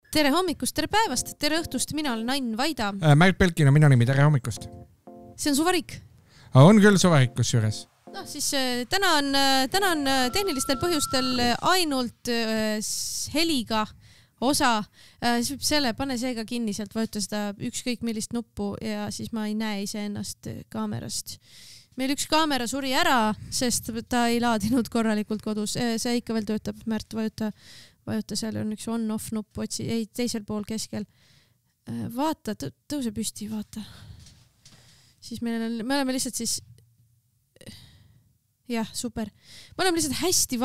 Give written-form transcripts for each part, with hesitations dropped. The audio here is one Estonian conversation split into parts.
Tere hommikust, tere päevast, tere õhtust, mina olen Ain Vaida. Märt Belkin on minu nimi, tere hommikust. See on suvarik. On küll suvarik kusjuures. No siis täna on tehnilistel põhjustel ainult heliga osa. Siis võib selle, pane seega kinni, sealt vajuta seda ükskõik millist nuppu ja siis ma ei näe ise ennast kaamerast. Meil üks kaamera suri ära, sest ta ei laadinud korralikult kodus. See ikka veel töötab, Märt, vajuta, seal on üks on-off nupp, ei teisel pool keskel. Vaata, tõuse püsti, vaata. Siis me oleme lihtsalt siis... Jah, super. Me oleme lihtsalt hästi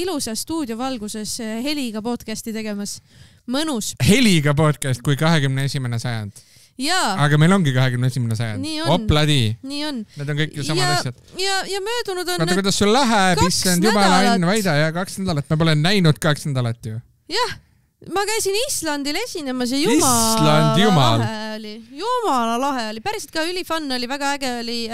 ilusa stuudiovalguses heliga podcasti tegemas. Mõnus. Heliga podcast kui 21. sajand. Jaa. Aga meil ongi 21. sajand. Nii on. Opladi. Nii on. Need on kõik ju samad asjad. Ja möödunud on... Vaata, kuidas sul läheb, issand jumala Ain Vaida ja 2 nädalat. Me pole näinud 2 nädalat ju. Jah. Ma käisin Islandil esinemas ja jumala lahe oli. Päriselt ka ülifun oli, väga äge oli.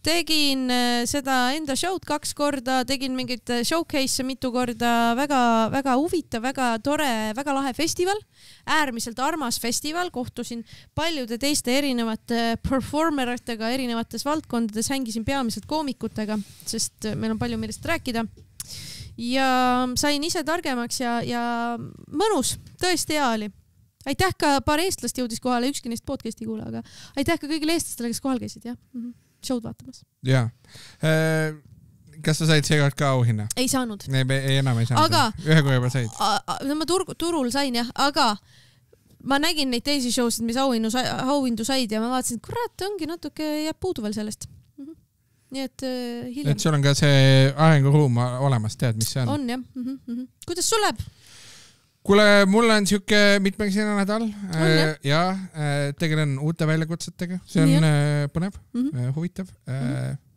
Tegin seda enda show'd 2 korda, tegin mingit showcase mitu korda, väga huvitav, väga tore, väga lahe festival, äärmiselt armas festival, kohtusin paljude teiste erinevate performeritega erinevates valdkondades, hängisin peamiselt koomikutega, sest meil on palju millest rääkida. Ja sain ise targemaks ja mõnus, tõesti hea oli. Aitäh ka paar eestlast jõudis kohale, ükski neist podcasti kuula, aga aitäh ka kõigile eestlastele, kes kohal käisid, jah. Show'd vaatamas. Jaa. Kas sa said seekord ka auhinna? Ei saanud. Enam ei saanud. Aga... Ühe kui juba said. Ma turul sain, jah, aga ma nägin neid teisi show'sid, mis auhindu said ja ma vaatasin, et kurat, ongi natuke jääb puudu veel sellest. Nii et hiljem. Et sul on ka see arenguruum olemas, tead, mis see on? On, jah. Kuidas sul läheb? Kuule, mul on siuke mitmekesine nädal ja tegelen uute väljakutsetega. See on põnev, huvitav,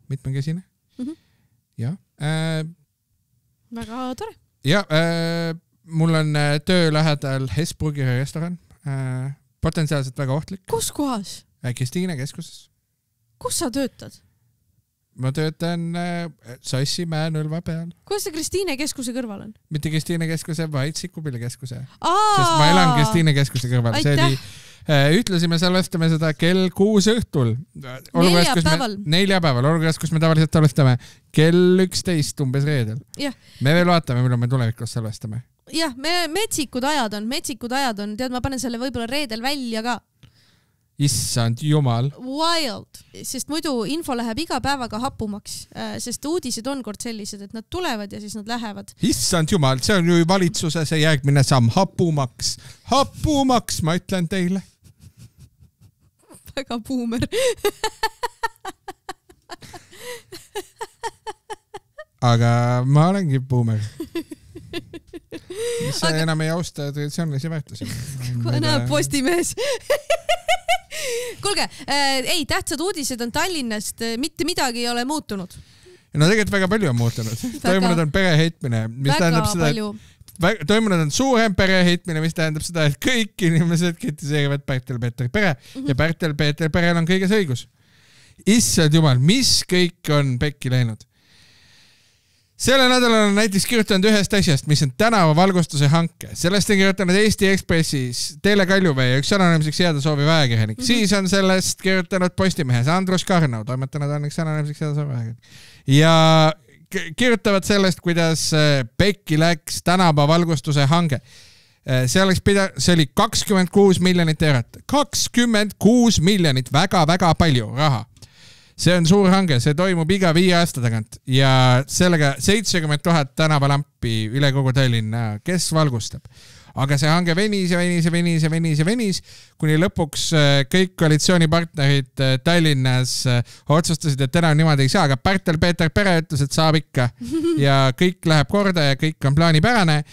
mitmekesine. Ja. Väga tore. Ja, mul on töö lähedal Hesburgeri restoran. Potentsiaalselt väga ohtlik. Kus kohas? Kristiine keskuses. Kus sa töötad? Ma töötan Sassimäe Nõlva peal. Kuidas see Kristiine keskuse kõrval on? Mitte Kristiine keskuse, vaid Sikupilli keskuse. Sest ma elan Kristiine keskuse kõrval. See oli, ütlesime salvestame seda kell 6 õhtul. Neljapäeval. Olukorras, kus me tavaliselt salvestame kell 11 umbes reedel. Ja. Me veel vaatame, millal me tulevikus salvestame. Jah, metsikud ajad on. Tead, ma panen selle võib-olla reedel välja ka. Issand jumal. Wild, sest muidu info läheb iga päevaga hapumaks, sest uudised on kord sellised, et nad tulevad ja siis nad lähevad. Issand jumal, see on ju valitsuse see järgmine samm, hapumaks, ma ütlen teile. Väga buumer. Aga ma olengi buumer. Mis see enam ei austa traditsioonilisi väärtusi. Kohe näeb Postimees. Kuulge, ei, tähtsad uudised on Tallinnast, mitte midagi ei ole muutunud. No tegelikult väga palju on muutunud. Toimunud on pereheitmine, mis tähendab seda, et toimunud on suurem pereheitmine, mis tähendab seda, et kõik inimesed kritiseerivad Pärtel-Peeter pere ja Pärtel-Peeter perel on kõiges õigus. Issand jumal, mis kõik on pekki läinud. Selle nädalal on näiteks kirjutanud ühest asjast, mis on tänavavalgustuse hanke. Sellest on kirjutanud Eesti Ekspressis Teele Kaljuvee ja üks anonüümseks jääda sooviv ajakirjanik. Siis on sellest kirjutanud Postimehes Andrus Karnau, toimetanud on üks anonüümseks jääda sooviv ajakirjanik. Ja kirjutavad sellest, kuidas pekki läks tänavavalgustuse hange. See oli 26 miljonit eurot. 26 miljonit, väga palju raha. See on suur hange, see toimub iga 5 aasta tagant ja sellega 70 000 tänavalampi üle kogu Tallinna, kes valgustab. Aga see hange venis, kuni lõpuks kõik koalitsioonipartnerid Tallinnas otsustasid, et enam niimoodi ei saa, aga Pärtel-Peeter pere ütles, et saab ikka ja kõik läheb korda ja kõik on plaanipärane.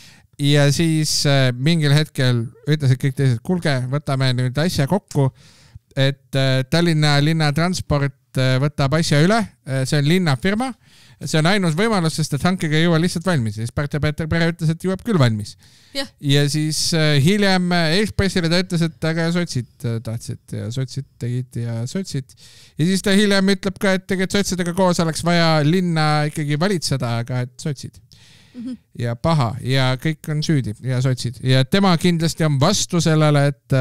Ja siis mingil hetkel ütlesid kõik teised, kuulge, võtame nüüd asja kokku, et Tallinna linnatransport võtab asja üle, see on linnafirma, see on ainus võimalus, sest et hankega ei jõua lihtsalt valmis. Siis Pärtel-Peeter pere ütles, et jõuab küll valmis. Ja siis hiljem Ekspressile ta ütles, et aga sotsid tahtsid ja sotsid tegid ja sotsid. Ja siis ta hiljem ütleb ka, et tegelikult sotsidega koos oleks vaja linna ikkagi valitseda, aga et sotsid. ja paha ja kõik on süüdi ja sotsid ja tema kindlasti on vastu sellele, et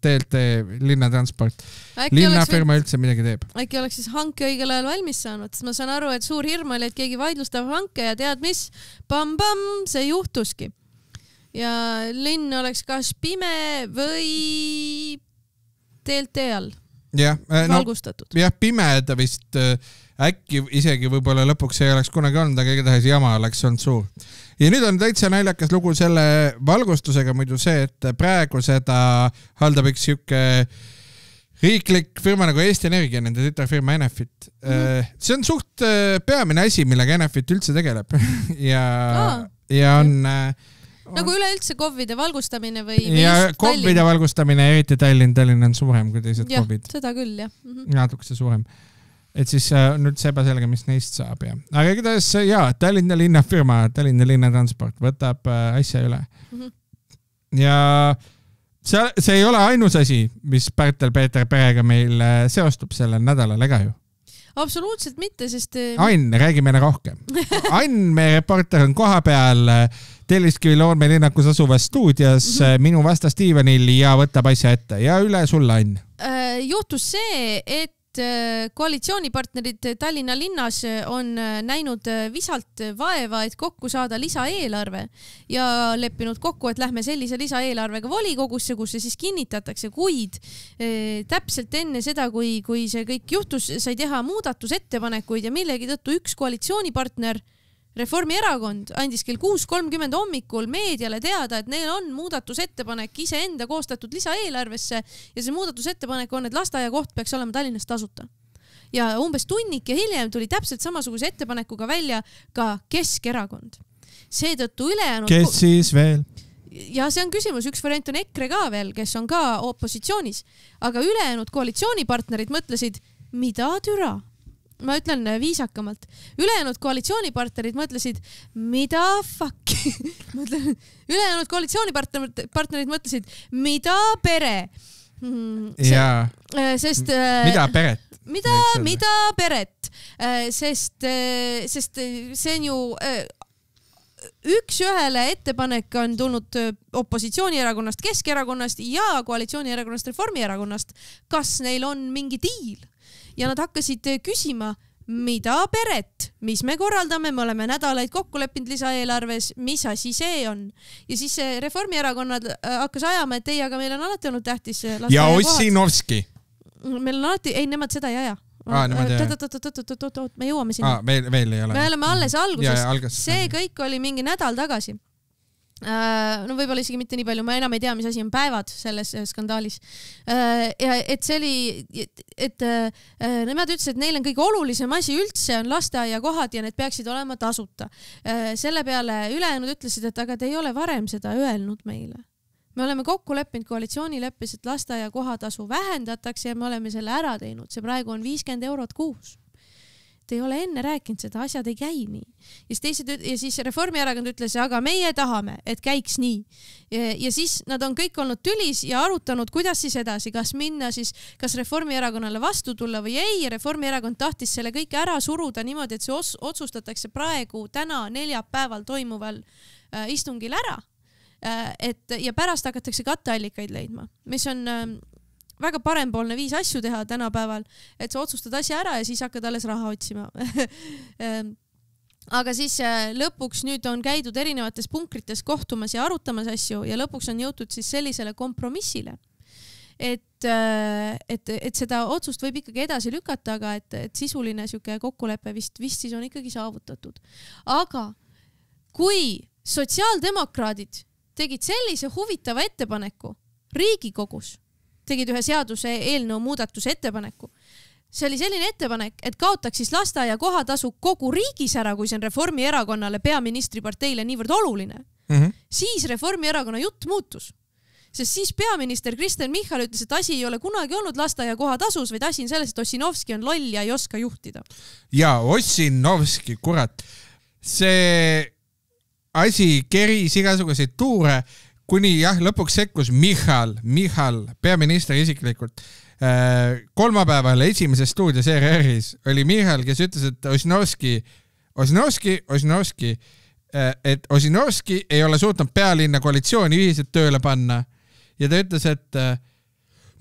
TLT linnatransport, linnafirma üldse midagi teeb. Äkki oleks siis hanke õigel ajal valmis saanud, sest ma saan aru, et suur hirm oli, et keegi vaidlustab hanke ja tead mis, pam-pam, see juhtuski. Ja linn oleks kas pime või TLT all. Valgustatud. Jah, pimeda vist äkki isegi võib-olla lõpuks ei oleks kunagi olnud, aga igatahes jama oleks olnud suur. Ja nüüd on täitsa naljakas lugu selle valgustusega muidu see, et praegu seda haldab üks siuke riiklik firma nagu Eesti Energia, nende tütarfirma Enefit. See on suht peamine asi, millega Enefit üldse tegeleb ja on... Nagu üleüldse KOV-ide valgustamine või ja KOV-ide valgustamine, eriti Tallinn on suurem kui teised KOV-id. Seda küll, jah. Natukese suurem. Et siis on üldse ebaselge, mis neist saab. Aga igatahes, Tallinna linnafirma, Tallinna linnatransport võtab asja üle. Ja see ei ole ainus asi, mis Pärtel-Peeter perega meil seostub sellel nädalal, ega ju? Absoluutselt mitte, sest... Ain, räägi meile rohkem. Ain, meie reporter on koha peal Telliskivi Loormelinnakus asuvas stuudios minu vastas diivanil ja võtab asja ette. Ja üle sulle, Ain. Juhtus see, et koalitsioonipartnerid Tallinna linnas on näinud visalt vaeva, et kokku saada lisaeelarve ja leppinud kokku, et lähme sellise lisaeelarvega volikogusse, kus see siis kinnitatakse, kuid täpselt enne seda, kui see kõik juhtus, sai teha muudatusettepanekuid ja millegi tõttu üks koalitsioonipartner Reformierakond andis kell 6:30 hommikul meediale teada, et neil on muudatusettepanek iseenda koostatud lisaeelarvesse ja see muudatusettepanek on, et lasteaiakoht peaks olema Tallinnas tasuta. Ja umbes tunnik ja hiljem tuli täpselt samasuguse ettepanekuga välja ka Keskerakond. Seetõttu ülejäänud... Kes siis veel? Ja see on küsimus, üks variant on EKRE ka veel, kes on ka opositsioonis, aga ülejäänud koalitsioonipartnerid mõtlesid, mida türa? Ma ütlen viisakamalt. Ülejäänud koalitsioonipartnerid mõtlesid, mida fuck? Ülejäänud koalitsioonipartnerid mõtlesid, mida pere? Sest... Mida peret? Mida peret? Sest see on ju... Üks ühele ettepanek on tulnud opositsioonierakonnast, Keskerakonnast ja koalitsioonierakonnast, Reformierakonnast. Kas neil on mingi diil? Ja nad hakkasid küsima, mida peret, mis me korraldame, me oleme nädalaid kokku leppinud lisaeelarves, mis asi see on. Ja siis Reformierakonnad hakkas ajama, et aga meil on alati olnud tähtis ja Ossinovski. Meil on alati, ei, nemad seda ei aja. Me jõuame sinna. Veel ei ole. Me oleme alles alguses. See kõik oli mingi nädal tagasi. No võib-olla isegi mitte nii palju, ma enam ei tea, mis asi on päevad selles skandaalis. Ja et see oli, et nemad ütlesid, et neil on kõige olulisem asi üldse on lasteaiakohad ja need peaksid olema tasuta. Selle peale ülejäänud ütlesid, et aga te ei ole varem seda öelnud meile. Me oleme kokku leppinud koalitsioonileppes, et lasteaiakohatasu vähendatakse ja me oleme selle ära teinud. See praegu on 50 eurot kuus. Te ei ole enne rääkinud seda, asjad ei käi nii. Ja siis Reformierakond ütles, aga meie tahame, et käiks nii. Ja siis nad on kõik olnud tülis ja arutanud, kuidas siis edasi, kas minna siis, kas Reformierakonnale vastu tulla või ei. Ja Reformierakond tahtis selle kõik ära suruda niimoodi, et see otsustatakse praegu täna neljapäeval toimuval istungil ära. Ja pärast hakatakse katteallikaid leidma, mis on... väga parempoolne viis asju teha tänapäeval, et sa otsustad asja ära ja siis hakkad alles raha otsima. Aga siis lõpuks nüüd on käidud erinevates punkrites kohtumas ja arutamas asju ja lõpuks on jõutud siis sellisele kompromissile, et seda otsust võib ikkagi edasi lükata, aga et sisuline siuke kokkulepe vist siis on ikkagi saavutatud. Aga kui sotsiaaldemokraadid tegid sellise huvitava ettepaneku Riigikogus, tegid ühe seaduse eelnõu muudatuse ettepaneku. See oli selline ettepanek, et kaotaks siis lasteaia kohatasu kogu riigis ära, kui see on Reformierakonnale peaministriparteile niivõrd oluline. Siis Reformierakonna jutt muutus. Sest siis peaminister Kristen Michal ütles, et asi ei ole kunagi olnud lasteaia kohatasus, vaid asi on selles, et Ossinovski on loll ja ei oska juhtida. Ja Ossinovski, kurat. See asi keris igasuguseid tuure, kuni lõpuks sekkus Michal, peaminister isiklikult. Kolmapäeval esimeses stuudios ERR-is oli Michal, kes ütles, et Ossinovski, et Ossinovski ei ole suutnud pealinna koalitsiooni ühiselt tööle panna ja ta ütles, et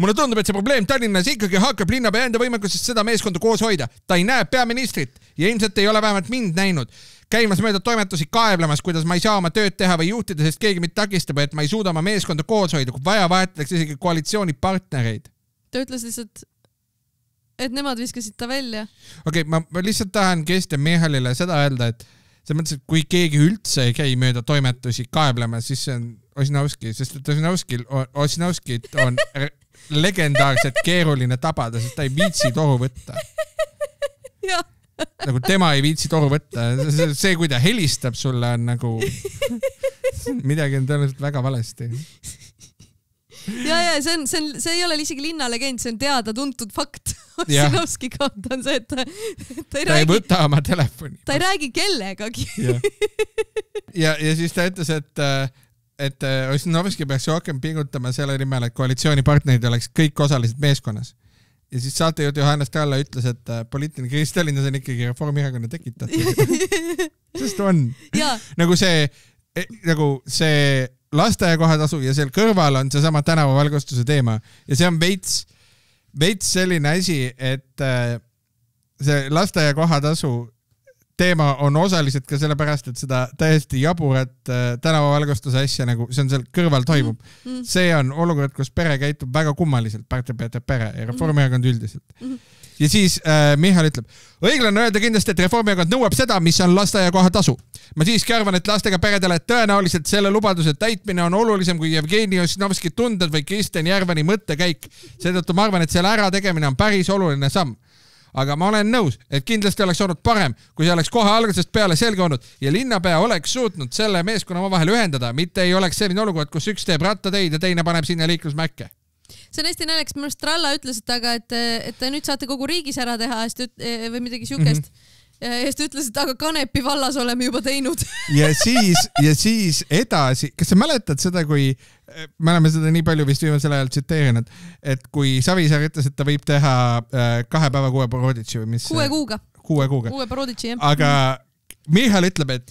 mulle tundub, et see probleem Tallinnas ikkagi hakkab linnapea enda võimekusest seda meeskonda koos hoida. Ta ei näe peaministrit ja ilmselt ei ole vähemalt mind näinud. Käimas mööda toimetusi kaeblemas, kuidas ma ei saa oma tööd teha või juhtida, sest keegi mind takistab, et ma ei suuda oma meeskonda koos hoida, kui vaja vahetatakse isegi koalitsiooni partnereid. Ta ütles lihtsalt, et nemad viskasid ta välja. Okei, ma lihtsalt tahan Kristjan Michalile seda öelda, et see mõttes, et kui keegi üldse ei käi mööda toimetusi kaeblemas, siis see on Ossinovski, sest et Ossinovskit on legendaarselt keeruline tabada, sest ta ei viitsi toru võtta. Jah. Nagu tema ei viitsi toru võtta. See, kui ta helistab sulle, on nagu midagi on tõenäoliselt väga valesti. Ja, see ei ole isegi linnalegend, see on teada tuntud fakt. Ossinovski kohta on see, et ta ei võta oma telefoni. Ta ei räägi kellegagi. Ja siis ta ütles, et Ossinovski peaks rohkem pingutama selle nimel, et koalitsioonipartnerid oleks kõik osalised meeskonnas. Ja siis saatejuht Johannes Tralla ütles, et poliitiline kriis Tallinnas on ikkagi Reformierakonna tekitatud. Sest on. Nagu see lasteaiakohatasu ja seal kõrval on see sama tänavavalgustuse teema. Ja see on veits selline asi, et see lasteaiakohatasu teema on osaliselt ka sellepärast, et seda täiesti jaburat tänavavalgustuse asja, nagu see on seal kõrval toimub. See on olukord, kus pere käitub väga kummaliselt, Pärtel-Peeter pere ja Reformierakond üldiselt. Ja siis Michal ütleb, õiglane öelda kindlasti, et Reformierakond nõuab seda, mis on lasteaiakohatasu. Ma siiski arvan, et lastega peredele tõenäoliselt selle lubaduse täitmine on olulisem kui Jevgeni Ossinovski tunded või Kristjan Järveni mõttekäik. Seetõttu ma arvan, et selle ära tegemine on päris oluline samm. Aga ma olen nõus, et kindlasti oleks olnud parem, kui see oleks kohe algusest peale selge olnud ja linnapea oleks suutnud selle meeskonna omavahel ühendada, mitte ei oleks selline olukord, kus üks teeb rattateid ja teine paneb sinna liiklusmäkke. See on hästi naljakas, minu arust Tralla ütles, et nüüd saate kogu riigis ära teha või midagi siukest. Ja just ütles, et aga Kanepi vallas oleme juba teinud. Ja siis edasi, kas sa mäletad seda, kui me oleme seda nii palju vist viimasel ajal tsiteerinud, et kui Savisaar ütles, et ta võib teha 2 päeva 6 Boroditši või mis? 6 kuuga. 6 kuuga. 6 Boroditši, jah. Aga Michal ütleb, et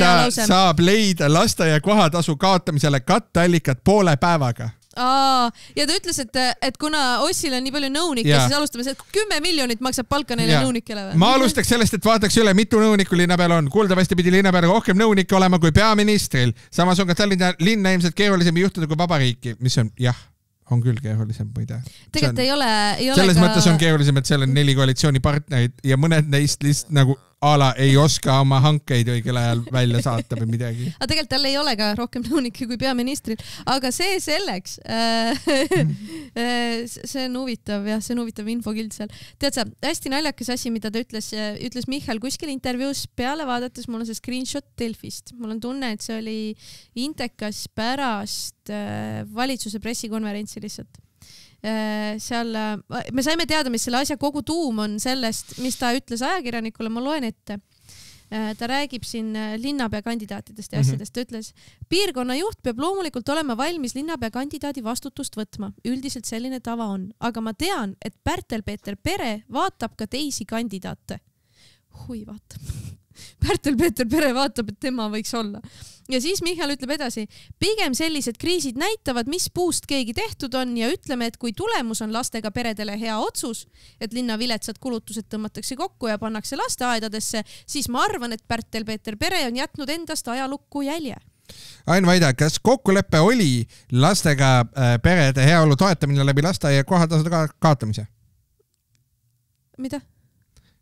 ta saab leida lasteaia kohatasu kaotamisele katteallikat 1,5 päevaga. Ja ta ütles, et kuna Ossil on nii palju nõunikke, siis alustame see, et 10 miljonit maksab palka neile nõunikele. Ma alustaks sellest, et vaataks üle, mitu nõunikku linna peal on. Kuuldavasti pidi linna peal rohkem nõunikke olema kui peaministril. Samas on ka Tallinna linna ilmselt keerulisem juhtuda kui vabariiki, mis on, on küll keerulisem, ma ei tea. Tegelikult ei ole selles mõttes on keerulisem, et seal on 4 koalitsioonipartnerid ja mõned neist lihtsalt nagu ala ei oska oma hankeid õigel ajal välja saata või midagi. Aga tegelikult tal ei ole ka rohkem nõunikke kui peaministril, aga see selleks. See on huvitav, see on huvitav infokild seal. Tead sa, hästi naljakas asi, mida ta ütles Michal kuskil intervjuus peale vaadates, mul on see screenshot Delfist. Mul on tunne, et see oli intekas pärast valitsuse pressikonverentsi lihtsalt. Seal me saime teada, mis selle asja kogu tuum on sellest, mis ta ütles ajakirjanikule, ma loen ette. Ta räägib siin linnapea kandidaatidest ja asjadest. Ta ütles, piirkonna juht peab loomulikult olema valmis linnapea kandidaadi vastutust võtma. Üldiselt selline tava on. Aga ma tean, et Pärtel-Peeter pere vaatab ka teisi kandidaate. Hui vaatab. Pärtel-Peeter pere vaatab, et tema võiks olla. Ja siis Michal ütleb edasi, pigem sellised kriisid näitavad, mis puust keegi tehtud on ja ütleme, et kui tulemus on lastega peredele hea otsus, et linna viletsad kulutused tõmmatakse kokku ja pannakse lasteaedadesse, siis ma arvan, et Pärtel-Peeter pere on jätnud endast ajalukku jälje. Ain Vaida, kas kokkulepe oli lastega perede heaolu toetamine läbi lasteaia kohatasude kaotamise? Mida?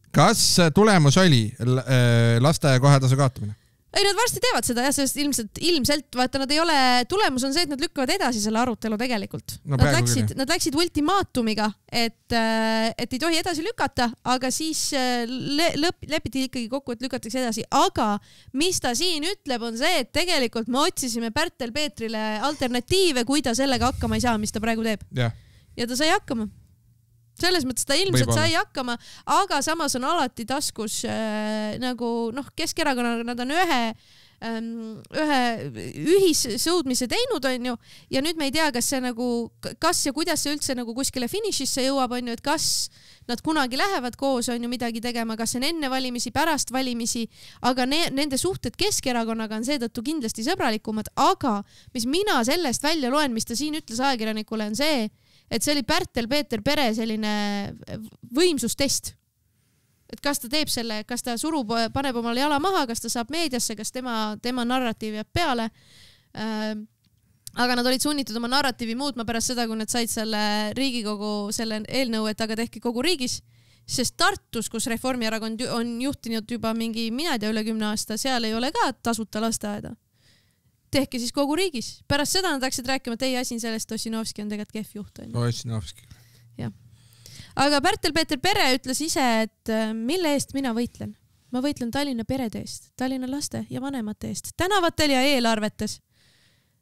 Kas tulemus oli lasteaia kohatasu kaotamine? Ei, nad varsti teevad seda ja sest ilmselt vaata, nad ei ole, tulemus on see, et nad lükkavad edasi selle arutelu tegelikult. No, nad läksid ultimaatumiga, et ei tohi edasi lükata, aga siis lepiti ikkagi kokku, et lükatakse edasi. Aga mis ta siin ütleb, on see, et tegelikult me otsisime Pärtel-Peetrile alternatiive, kui ta sellega hakkama ei saa, mis ta praegu teeb. Ja ta sai hakkama. Selles mõttes ta ilmselt sai hakkama, aga samas on alati taskus nagu Keskerakonna, nad on ühe ühissõudmise teinud, onju, ja nüüd me ei tea, kas see nagu, kas ja kuidas see üldse nagu kuskile finišisse jõuab, onju, et kas nad kunagi lähevad koos, onju, midagi tegema, kas see on enne valimisi, pärast valimisi, aga nende suhted Keskerakonnaga on seetõttu kindlasti sõbralikumad, aga mis mina sellest välja loen, mis ta siin ütles ajakirjanikule, on see, et see oli Pärtel-Peeter Pere selline võimsustest. Et kas ta teeb selle, kas ta surub, paneb omale jala maha, kas ta saab meediasse, kas tema narratiiv jääb peale. Aga nad olid sunnitud oma narratiivi muutma pärast seda, kui nad said selle Riigikogu selle eelnõu, et aga tehke kogu riigis. Sest Tartus, kus Reformierakond on juhtinud juba mingi, mina ei tea, üle 10 aasta, seal ei ole ka tasuta lasteaeda. Tehke siis kogu riigis. Pärast seda nad hakkasid rääkima, et ei asin sellest, Ossinovski on tegelikult kehv juht. Ossinovski. Jah. Aga Pärtel-Peeter Pere ütles ise, et mille eest mina võitlen? Ma võitlen Tallinna perede eest, Tallinna laste ja vanemate eest, tänavatel ja eelarvetes.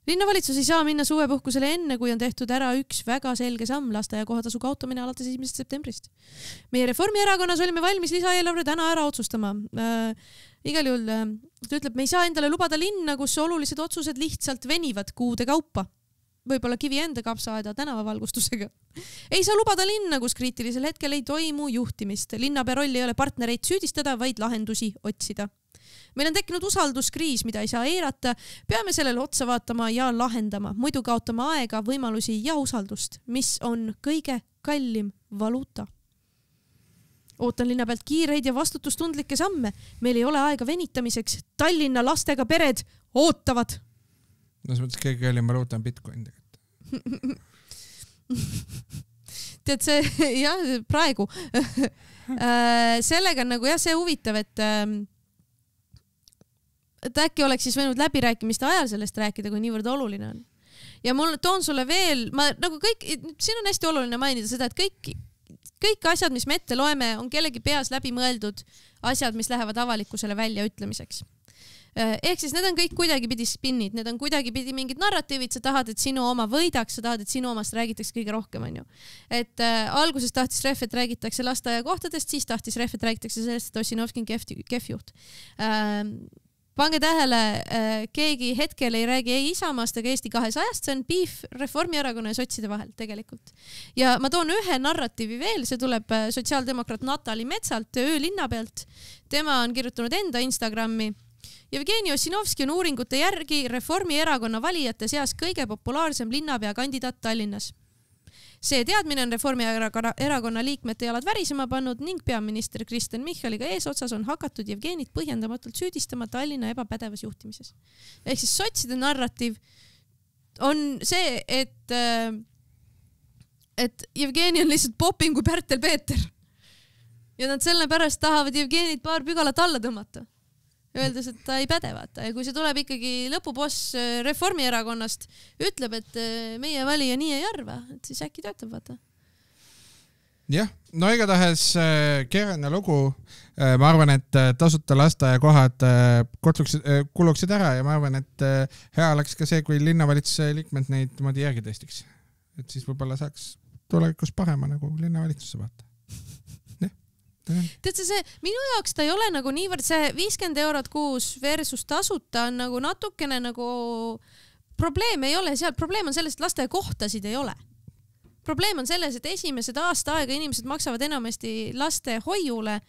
Linnavalitsus ei saa minna suvepuhkusele enne, kui on tehtud ära üks väga selge samm laste ja kohatasu kaotamine alates 1. septembrist. Meie Reformierakonnas olime valmis lisaeelarve täna ära otsustama. Igal juhul ta ütleb, me ei saa endale lubada linna, kus olulised otsused lihtsalt venivad kuude kaupa. Võib-olla kivi enda kapsaaeda tänavavalgustusega. Ei saa lubada linna, kus kriitilisel hetkel ei toimu juhtimist. Linnapea roll ei ole partnereid süüdistada, vaid lahendusi otsida. Meil on tekkinud usalduskriis, mida ei saa eirata. Peame sellele otsa vaatama ja lahendama. Muidu kaotama aega, võimalusi ja usaldust, mis on kõige kallim valuuta. Ootan linna pealt kiireid ja vastutustundlikke samme. Meil ei ole aega venitamiseks. Tallinna lastega pered ootavad. No see mõttes kõige kallim valuuta on Bitcoin tegelikult. Tead see, jah, praegu. Sellega on nagu jah, see huvitav, et äkki oleks siis võinud läbirääkimiste ajal sellest rääkida, kui niivõrd oluline on. Ja mul toon sulle veel, nagu kõik, siin on hästi oluline mainida seda, et kõik asjad, mis me ette loeme, on kellegi peas läbi mõeldud asjad, mis lähevad avalikkusele välja ütlemiseks. Ehk siis need on kõik kuidagipidi spinnid, need on kuidagipidi mingid narratiivid, sa tahad, et sinu oma võidaks, sa tahad, et sinu omast räägitakse kõige rohkem, on ju. Et alguses tahtis Ref, et räägitakse lasteaia kohtadest, siis tahtis Ref, et räägitakse sellest, et Ossinovski on kehv juht. Pange tähele, keegi hetkel ei räägi ei Isamaast ega Eesti 200-st, see on piif Reformierakonna ja sotside vahel tegelikult. Ja ma toon ühe narratiivi veel, see tuleb sotsiaaldemokraat Natali Metsalt Öölinna pealt. Tema on kirjutanud enda Instagrami. Jevgeni Ossinovski on uuringute järgi Reformierakonna valijate seas kõige populaarsem linnapea kandidaat Tallinnas. See teadmine on Reformierakonna liikmete jalad värisema pannud ning peaminister Kristen Michaliga eesotsas on hakatud Jevgenit põhjendamatult süüdistama Tallinna ebapädevas juhtimises. Ehk siis sotside narratiiv on see, et Jevgeni on lihtsalt popim kui Pärtel-Peeter. Ja nad selle pärast tahavad Jevgenit paar pügalat alla tõmmata. Öeldes, et ta ei päde, vaata. Ja kui see tuleb ikkagi lõpuboss Reformierakonnast, ütleb, et meie valija nii ei arva, et siis äkki töötab, vaata. Jah, no igatahes keerane lugu. Ma arvan, et tasuta lasteaiakohad kuluksid ära ja ma arvan, et hea oleks ka see, kui linnavalitsuse liikmed neid moodi järgi testiks. Et siis võib-olla saaks tulevikus parema nagu linnavalitsusse vaata. Tead see, minu jaoks ta ei ole nagu niivõrd see 50 eurot kuus versus tasuta on nagu natukene nagu probleem ei ole seal, probleem on selles, et lasteaia kohtasid ei ole. Probleem on selles, et esimesed aasta aega inimesed maksavad enamasti laste hoiule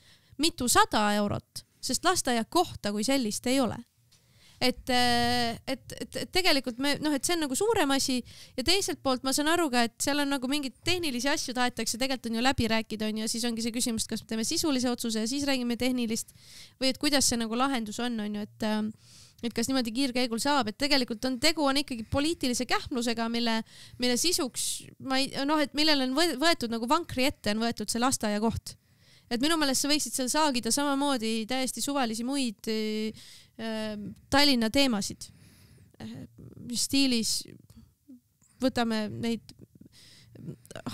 mitusada eurot, sest lasteaia kohta kui sellist ei ole. Et tegelikult et see on nagu suurem asi ja teiselt poolt ma saan aru ka, et seal on nagu mingid tehnilisi asju tahetakse, tegelikult on ju läbi rääkida on ja siis ongi see küsimus, kas me teeme sisulise otsuse ja siis räägime tehnilist või et kuidas see nagu lahendus on ju, et kas niimoodi kiirkäigul saab, et tegelikult tegu on ikkagi poliitilise kähmlusega, mille sisuks, et millele on võetud nagu vankri ette, on võetud see lasteaia koht. Et minu meelest sa võiksid seal saagida samamoodi täiesti suvalisi muid Tallinna teemasid. Stiilis võtame neid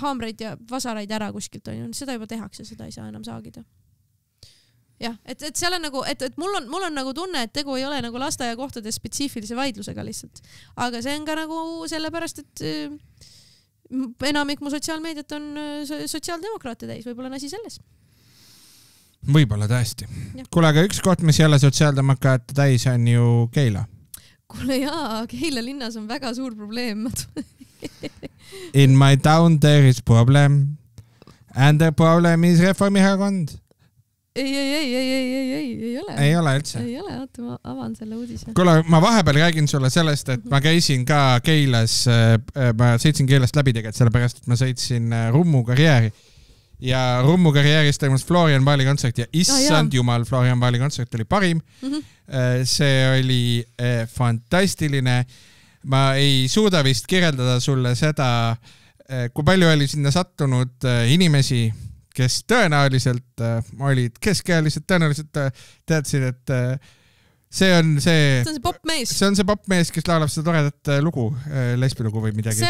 haamreid ja vasaraid ära kuskilt, on ju. Seda juba tehakse, seda ei saa enam saagida. Jah, et seal on nagu, et mul on nagu tunne, et tegu ei ole nagu lasteaia kohtade spetsiifilise vaidlusega lihtsalt. Aga see on ka nagu sellepärast, et enamik mu sotsiaalmeediat on sotsiaaldemokraate täis, võib-olla on asi selles. Võib-olla tõesti. Kuule, aga üks koht, mis ei ole sotsiaaldemokraate täis, on ju Keila. Kuule jaa, Keila linnas on väga suur probleem. In my town there is problem and the problem is Reformierakond. Ei ole. Ei ole üldse. Ei ole, oota, ma avan selle uudise. Kuule, ma vahepeal räägin sulle sellest, et ma käisin ka Keilas, ma sõitsin Keilast läbi tegelikult, sellepärast, et ma sõitsin Rummu karjääri. Ja Rummu karjääris toimus Florian Vaali kontsert ja issand jumal, Florian Vaali kontsert oli parim. See oli fantastiline. Ma ei suuda vist kirjeldada sulle seda, kui palju oli sinna sattunud inimesi, kes tõenäoliselt olid keskealised, tõenäoliselt teadsid, et see on see popmees, kes laulab seda toredat lugu, lesbilugu või midagi.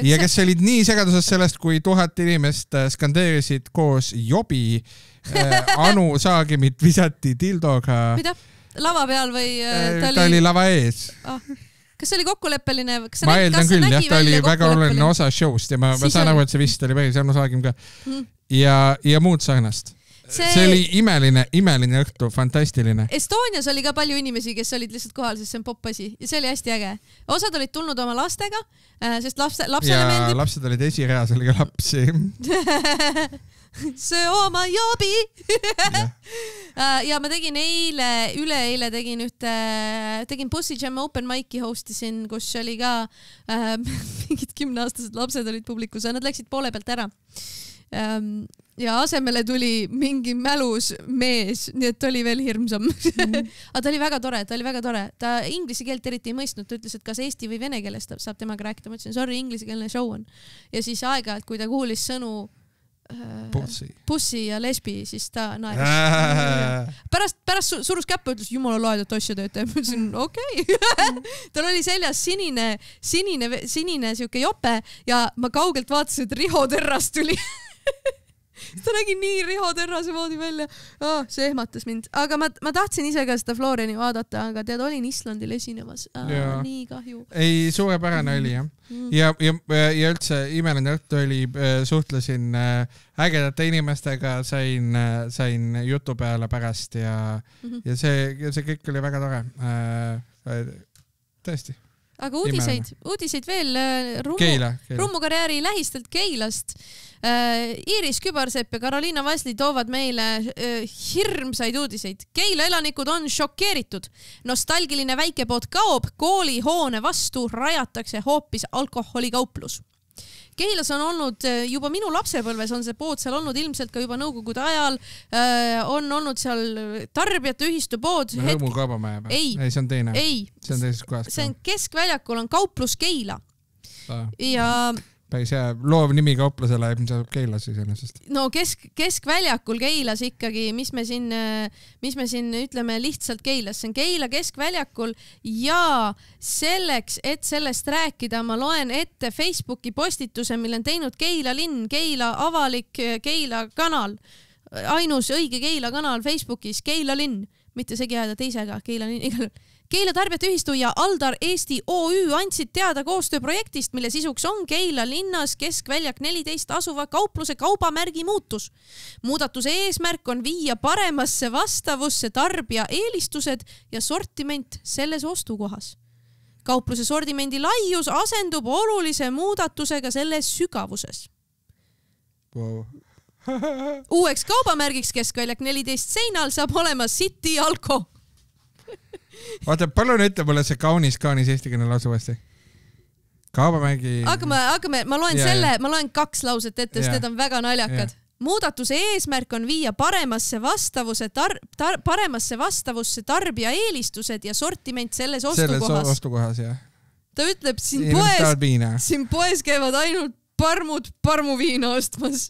Ja kes olid nii segaduses sellest, kui 1000 inimest skandeerisid koos jobi, Anu Saagimit visati dildoga. Mida? Lava peal või? Ta oli lava ees. Kas see oli kokkuleppeline? Ma eeldan küll, jah, ta oli väga oluline osa showst ja ma saan aru, et see vist oli päris Anu Saagim ka. Ja muud sarnast. See oli imeline õhtu, fantastiline. Estonias oli ka palju inimesi, kes olid lihtsalt kohal, sest see on popasi ja see oli hästi äge. Osad olid tulnud oma lastega, sest lapsele meeldib. Ja lapsed olid esireas, oli ka lapsi. See oma jobi. Ja ma tegin üleeile tegin Pussy Jam Open Mic'i hostisin, kus oli ka mingid 10-aastased lapsed olid publikus ja nad läksid poole pealt ära. Ja asemele tuli mingi mälus mees, nii et oli veel hirmsam. Aga ta oli väga tore. Ta inglise keelt eriti ei mõistnud, ta ütles, et kas eesti või vene keelest saab temaga rääkida. Ma ütlesin, sorry, inglisekeelne show on. Ja siis aeg-ajalt, kui ta kuulis sõnu pussi ja lesbi, siis ta naeris. Pärast surus käppa, ütles, jumala laedat asja teete. Ma ütlesin, okei. Tal oli seljas sinine siuke jope ja ma kaugelt vaatasin, et Riho Terras tuli. Ta nägi nii Riho Terrase moodi välja. See ehmatas mind. Aga ma tahtsin ise ka seda Floriani vaadata, aga tead, olin Islandil esinemas. Nii kahju. Ei, suurepärane oli, jah. Ja üldse imeline õhtu oli, suhtlesin ägedate inimestega, sain jutu peale pärast ja see kõik oli väga tore. Tõesti. Aga uudiseid veel Rummu karjääri lähistelt Keilast. Iiris Kübarsepp ja Karoliina Vasli toovad meile hirmsaid uudiseid. Keila elanikud on šokeeritud. Nostalgiline väikepood kaob, koolihoone vastu rajatakse hoopis alkoholikauplus. Keilas on olnud juba minu lapsepõlves on see pood seal olnud ilmselt ka juba nõukogude ajal. On olnud seal tarbijate ühistu pood. Rõõmu Kaubamäe. Ei, see on teine. See on teises kohas. See on Keskväljakul on kauplus Keila. Ja päris hea loov nimi kauplusele, mis asub Keilas iseenesest. No Keskväljakul Keilas ikkagi, mis me siin ütleme lihtsalt Keilas. See on Keila Keskväljakul ja selleks, et sellest rääkida, ma loen ette Facebooki postituse, mille on teinud Keila linn, Keila avalik Keila kanal. Ainus õige Keila kanal Facebookis, Keila linn, mitte segi ajada teisega, Keila linn. Keila tarbijate ühistu ja Aldar Eesti OÜ andsid teada koostööprojektist, mille sisuks on Keila linnas Keskväljak 14 asuva kaupluse kaubamärgi muutus. Muudatuse eesmärk on viia paremasse vastavusse tarbija eelistused ja sortiment selles ostukohas. Kaupluse sortimendi laius asendub olulise muudatusega selle sügavuses. Wow. Uueks kaubamärgiks Keskväljak 14 seinal saab olema City Alko. Vaata, palun ütle mulle see kaunis eestikeelne lause uuesti. Kaubamärgi... Ma loen 2 lauset ette, sest need on väga naljakad. Muudatuse eesmärk on viia paremasse vastavusse tarbija eelistused ja sortiment selles ostukohas. Selles ostukohas, jah. Ta ütleb, siin poes käivad ainult parmud parmuviina ostmas.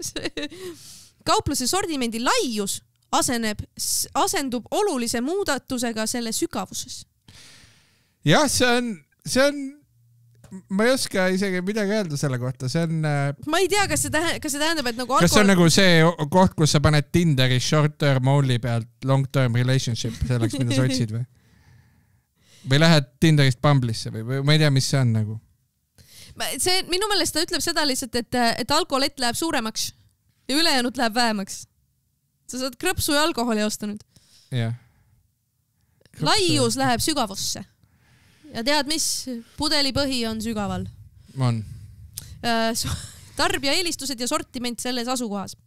Kaupluse sortimendi laius asendub olulise muudatusega selle sügavuses. Jah, see on, ma ei oska isegi midagi öelda selle kohta, see on... Ma ei tea, kas see tähendab, et nagu Kas see on nagu see koht, kus sa paned Tinderi short-term only pealt long-term relationship selleks, mida sa otsid või? Või lähed Tinderist Bumble'isse või ma ei tea, mis see on nagu? Minu meelest ta ütleb seda lihtsalt, et alkoholett läheb suuremaks ja ülejäänud läheb vähemaks. sa saad krõpsu ja alkoholi osta nüüd. Jah. Laius läheb sügavusse. Ja tead mis? Pudelipõhi on sügaval. On. Tarbija eelistused ja sortiment selles asukohas.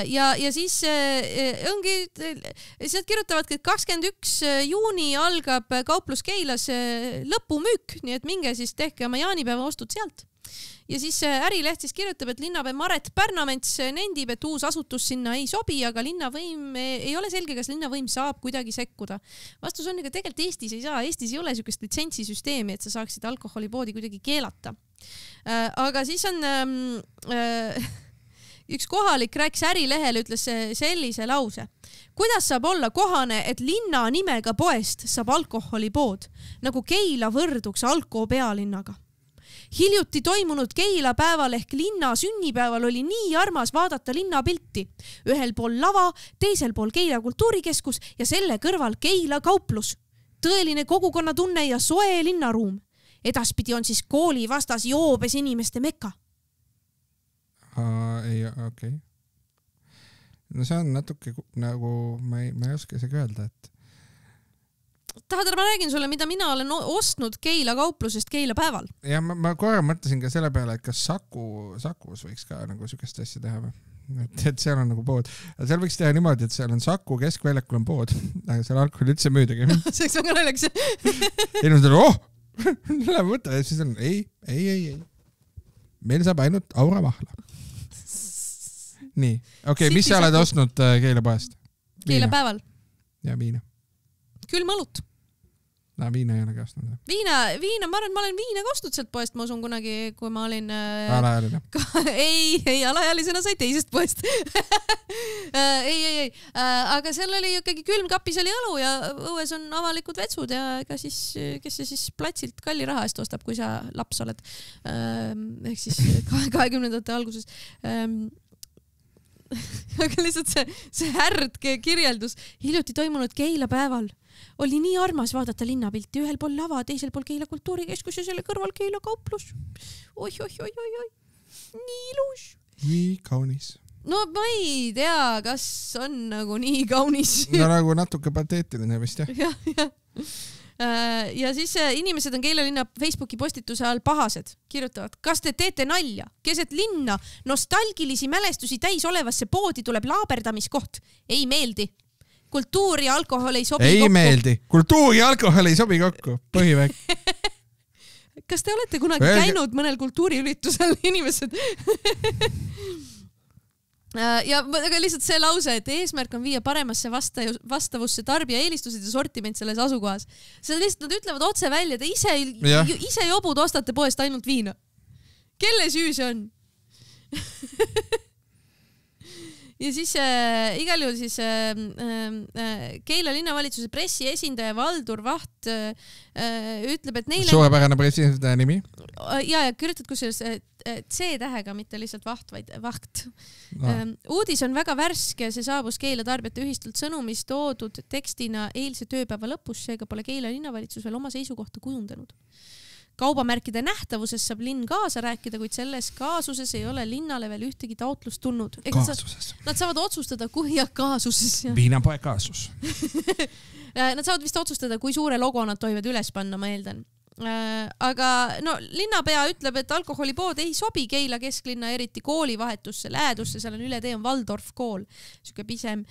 Ja siis ongi, nad kirjutavadki, et 21. juuni algab Kauplus Keilas lõpumüük, nii et minge siis tehke oma jaanipäeva ostud sealt. Ja siis Ärileht siis kirjutab, et linnapea Maret Pärnaments nendib, et uus asutus sinna ei sobi, aga linnavõim ei ole selge, kas linnavõim saab kuidagi sekkuda. Vastus on, ega tegelikult Eestis ei saa. Eestis ei ole sükest litsentsisüsteemi, et sa saaksid alkoholipoodi kuidagi keelata. Aga siis on üks kohalik rääkis Ärilehele, ütles sellise lause. Kuidas saab olla kohane, et linna nimega poest saab alkoholipood, nagu Keila võrduks alko pealinnaga? Hiljuti toimunud Keila päeval ehk linna sünnipäeval oli nii armas vaadata linnapilti. Ühel pool lava, teisel pool Keila kultuurikeskus ja selle kõrval Keila kauplus. Tõeline kogukonnatunne ja soe linnaruum. Edaspidi on siis kooli vastas joobes inimeste mekka. Ei, okei. No see on natuke nagu, ma ei oska isegi öelda, et tahad, ma räägin sulle, mida mina olen ostnud Keila kauplusest Keila päeval. Ja ma korra mõtlesin ka selle peale, et kas Sakus võiks ka nagu sükest asja teha või? Et seal on nagu pood. Seal võiks teha niimoodi, et seal on Saku keskväljakul on pood, aga seal alkoholi üldse müüdagi. See oleks väga naljakas. Inimesed on, läheb võtta ja siis on, ei. Meil saab ainult auramahla. Nii, okei, mis sa oled ostnud Keila poest? Keila päeval. Ja viina. Külmalut. No, viina ei ole ka ostnud. Viina, ma arvan, et ma olen viina ka ostnud sealt poest, ma usun kunagi, kui ma olin alaealine. Ei, alaealisena sai teisest poest. ei. Aga seal oli ikkagi külmkapis oli õlu ja õues on avalikud vetsud ja ega siis, kes see siis platsilt kalli raha eest ostab, kui sa laps oled. Ehk siis 20. alguses. Aga lihtsalt see härd kirjeldus hiljuti toimunud Keila päeval oli nii armas vaadata linnapilti. Ühel pool lava, teisel pool Keila kultuurikeskus ja selle kõrval Keila kauplus. Oi. Nii ilus. Nii kaunis. No ma ei tea, kas on nagu nii kaunis. No nagu natuke pateetiline vist, jah. Jah. Ja siis inimesed on Keila linna Facebooki postituse all pahased, kirjutavad, kas te teete nalja? Keset linna nostalgilisi mälestusi täis olevasse poodi tuleb laaberdamiskoht. Ei meeldi. Kultuur ja alkohol ei sobi kokku. Ei meeldi. Kultuur ja alkohol ei sobi kokku. Põhiväg. Kas te olete kunagi käinud mõnel kultuuriüritusel inimesed? Ja lihtsalt see lause, et eesmärk on viia paremasse vastavusse tarbija eelistused ja sortiment selles asukohas. Seda lihtsalt nad ütlevad otse välja, te ise jobud ostate poest ainult viina. Kelle süü see on? Ja siis igal juhul siis Keila linnavalitsuse pressiesindaja Valdur Vaht ütleb, et neile... Suurepärane pressiesindaja nimi? Ja kirjutad kusjuures C-tähega, mitte lihtsalt Vaht, vaid Vaht. No. Uudis on väga värske, see saabus Keila tarbijate ühistult sõnumis toodud tekstina eilse tööpäeva lõpus, seega pole Keila linnavalitsus veel oma seisukohta kujundanud. Kaubamärkide nähtavuses saab linn kaasa rääkida, kuid selles kaasuses ei ole linnale veel ühtegi taotlust tulnud. Kaasuses. Nad saavad otsustada, kui kaasuses. Viinapoe kaasus. Nad saavad vist otsustada, kui suure logo nad tohivad üles panna, ma eeldan. Aga no, linnapea ütleb, et alkoholipood ei sobi Keila kesklinna, eriti koolivahetusse, lähedusse, seal on üle tee on Waldorf kool, siuke pisem.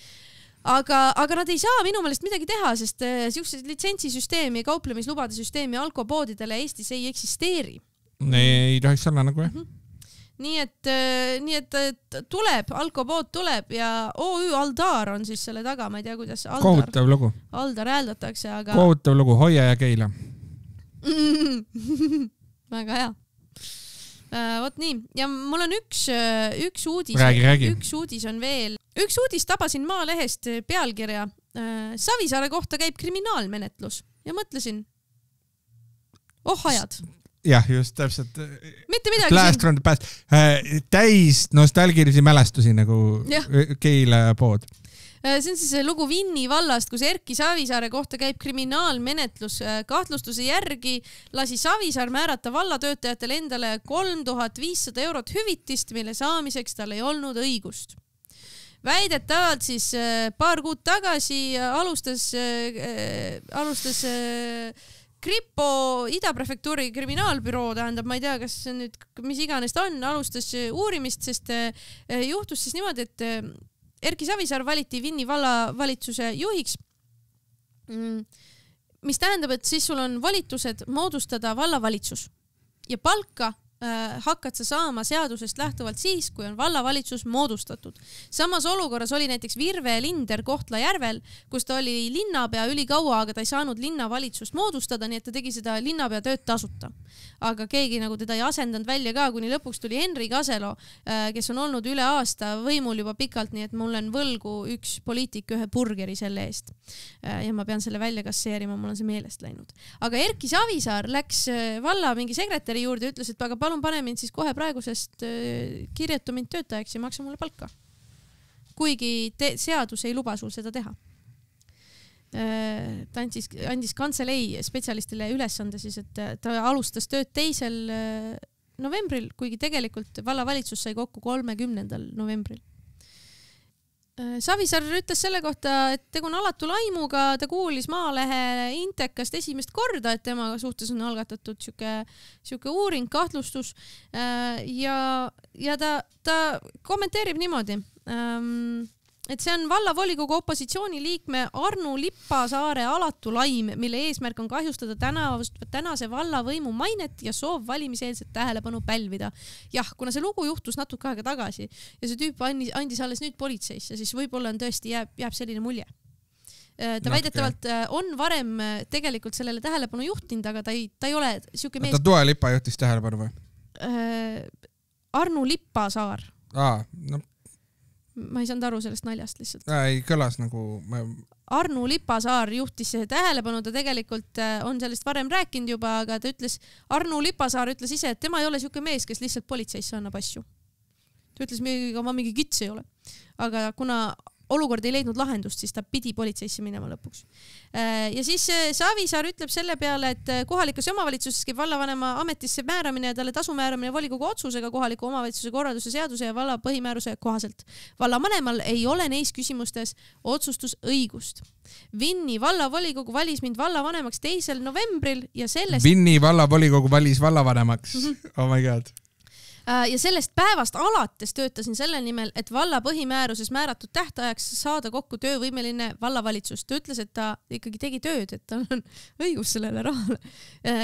Aga nad ei saa minu meelest midagi teha, sest siuksed litsentsisüsteemi ja kauplemislubade süsteemi alkopoodidele Eestis ei eksisteeri. Ei tohiks olla nagu, jah. Nii et tuleb, alkopood tuleb ja OÜ Aldar on siis selle taga, ma ei tea, kuidas Kohutav lugu. Aldar hääldatakse, aga... Kohutav lugu, Hoia ja Keila. Väga hea. Vot nii. Ja mul on üks uudis. Räägi. Üks uudis on veel. Üks uudis tabasin Maalehest pealkirja. Savisaare kohta käib kriminaalmenetlus. Ja mõtlesin, ajad. Jah, just täpselt. Mitte midagi. Blast from the past. Täis nostalgilisi mälestusi nagu Keila pood. See on siis lugu Vinni vallast, kus Erki Savisaare kohta käib kriminaalmenetlus. Kahtlustuse järgi lasi Savisaar määrata vallatöötajatele endale 3500 € hüvitist, mille saamiseks tal ei olnud õigust. väidetavalt siis paar kuud tagasi alustas Kripo Ida-prefektuuri kriminaalbüroo, tähendab, ma ei tea, kas nüüd, mis iganes ta on, alustas uurimist, sest juhtus siis niimoodi, et Erki Savisaar valiti Vinni vallavalitsuse juhiks, mis tähendab, et siis sul on volitused moodustada vallavalitsus ja palka hakkad sa saama seadusest lähtuvalt siis, kui on vallavalitsus moodustatud. Samas olukorras oli näiteks Virve Linder Kohtla-Järvel, kus ta oli linnapea ülikaua, aga ta ei saanud linnavalitsust moodustada, nii et ta tegi seda linnapea tööd tasuta. Aga keegi nagu teda ei asendanud välja ka, kuni lõpuks tuli Henri Kaselo, kes on olnud üle aasta võimul juba pikalt, nii et mul on võlgu üks poliitik ühe burgeri selle eest. Ja ma pean selle välja kasseerima, mul on see meelest läinud. Aga Erki Savisaar läks valla mingi sekretäri juurde ja ütles, et aga palun pane mind siis kohe praegusest kirjetu mind töötajaks ja maksa mulle palka. Kuigi seadus ei luba sul seda teha. Ta andis kantselei spetsialistile ülesande siis, et ta alustas tööd 2. novembril, kuigi tegelikult vallavalitsus sai kokku 30. novembril. Savisaar ütles selle kohta, et tegu on alatu laimuga, ta kuulis Maalehe Intekast esimest korda, et tema suhtes on algatatud siuke uuring, kahtlustus ja ta kommenteerib niimoodi, et see on vallavolikogu opositsiooniliikme Arnu Lippasaare alatu laim, mille eesmärk on kahjustada tänase vallavõimu mainet ja soov valimiseelset tähelepanu pälvida. Jah, kuna see lugu juhtus natuke aega tagasi ja see tüüp andis alles nüüd politseisse, siis võib-olla on tõesti jääb selline mulje. Ta väidetavalt on varem tegelikult sellele tähelepanu juhtinud, aga ta ei ole siuke mees... Ta Toe Lipa juhtis tähelepanu või? Arnu Lippasaar. No ma ei saanud aru sellest naljast lihtsalt. Ei kõlas nagu... Arnu Lippasaar juhtis tähelepanu, ta tegelikult on sellest varem rääkinud juba, aga ta ütles, Arnu Lippasaar ütles ise, et tema ei ole siuke mees, kes lihtsalt politseisse annab asju. Ta ütles, ma mingi kits ei ole. Aga kuna olukord ei leidnud lahendust, siis ta pidi politseisse minema lõpuks. Ja siis Savisaar ütleb selle peale, et kohalikus omavalitsuses käib vallavanema ametisse määramine ja talle tasu määramine volikogu otsusega kohaliku omavalitsuse korralduse seaduse ja valla põhimääruse kohaselt. Vallavanemal ei ole neis küsimustes otsustusõigust. Vinni vallavolikogu valis mind vallavanemaks 2. novembril ja sellest... Vinni vallavolikogu valis vallavanemaks? Oh my god. Ja sellest päevast alates töötasin selle nimel, et valla põhimääruses määratud tähtajaks saada kokku töövõimeline vallavalitsus. Ta ütles, et ta ikkagi tegi tööd, et tal on õigus sellele rahale.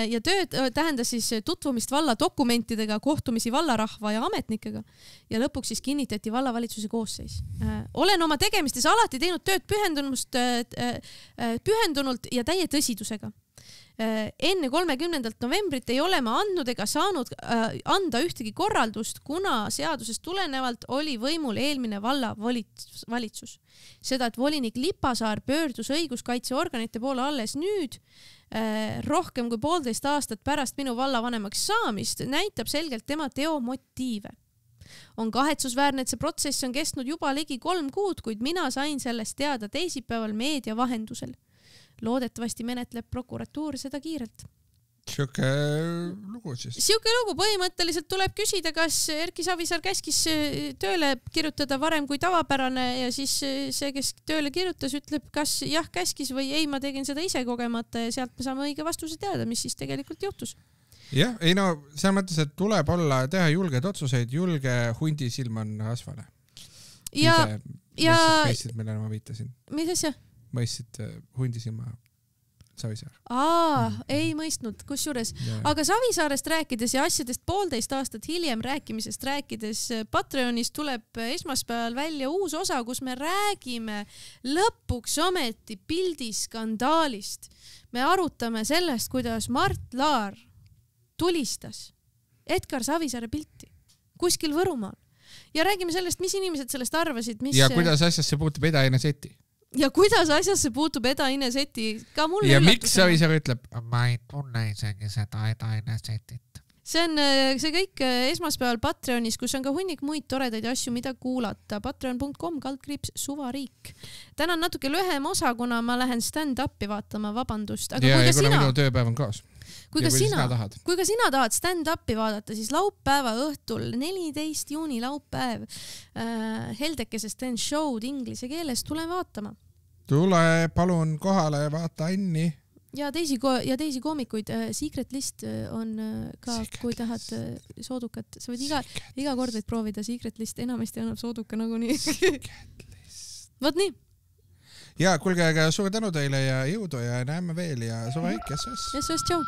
Ja tööd tähendas siis tutvumist valla dokumentidega, kohtumisi vallarahva ja ametnikega. Ja lõpuks siis kinnitati vallavalitsuse koosseis. Olen oma tegemistes alati teinud tööd pühendunult ja täie tõsidusega. Enne 30. novembrit ei ole ma andnud ega saanud anda ühtegi korraldust, kuna seadusest tulenevalt oli võimul eelmine vallavalitsus. Seda, et volinik Lippasaar pöördus õiguskaitseorganite poole alles nüüd, rohkem kui 1,5 aastat pärast minu vallavanemaks saamist, näitab selgelt tema teomotiive. On kahetsusväärne, et see protsess on kestnud juba ligi 3 kuud, kuid mina sain sellest teada teisipäeval meedia vahendusel. Loodetavasti menetleb prokuratuur seda kiirelt. Siuke lugu siis. Siuke lugu põhimõtteliselt tuleb küsida, kas Erki Savisaar käskis tööle kirjutada varem kui tavapärane ja siis see, kes tööle kirjutas, ütleb, kas jah käskis või ei, ma tegin seda ise kogemata ja sealt me saame õige vastuse teada, mis siis tegelikult juhtus. Jah, ei no, see mõttes, et tuleb teha julged otsuseid, julge hundi silm on rasvane. Mõistsid, millele ma viitasin. Mis asja? Mõistsid hundisilma Savisaar. Ei mõistnud, kusjuures. Aga Savisaarest rääkides ja asjadest 1,5 aastat hiljem rääkimisest rääkides, Patreonis tuleb esmaspäeval välja uus osa, kus me räägime lõpuks ometi pildiskandaalist. Me arutame sellest, kuidas Mart Laar tulistas Edgar Savisaare pilti kuskil Võrumaal. Ja räägime sellest, mis inimesed sellest arvasid. Ja kuidas asjasse puutub Eda-Ine Seti. Ja kuidas asjasse puutub Eda-Ine Seti ka mulle ja miks Savisaar ütleb? Ma ei tunne isegi seda Eda-Ine Setit. see on see kõik esmaspäeval Patreonis, kus on ka hunnik muid toredaid asju, mida kuulata. patreon.com/suvariik. Täna on natuke lühem osa, kuna ma lähen stand-upi vaatama, vabandust. Aga ja kuna minu tööpäev on kaas. Kui ka sina tahad stand-upi vaadata, siis laupäeva õhtul, 14. juuni laupäev, Heldekesest teen show'd inglise keeles, tule vaatama. Tule palun kohale, vaata Anni. Ja teisi koomikuid. Secret List on ka, kui tahad soodukat. Sa võid iga kord võid proovida Secret List, enamasti annab sooduka nagunii. Võt nii. Ja, kuulge, aga suur tänu teile ja jõudu ja näeme veel ja suva kõik, SOS. SOS, tšau.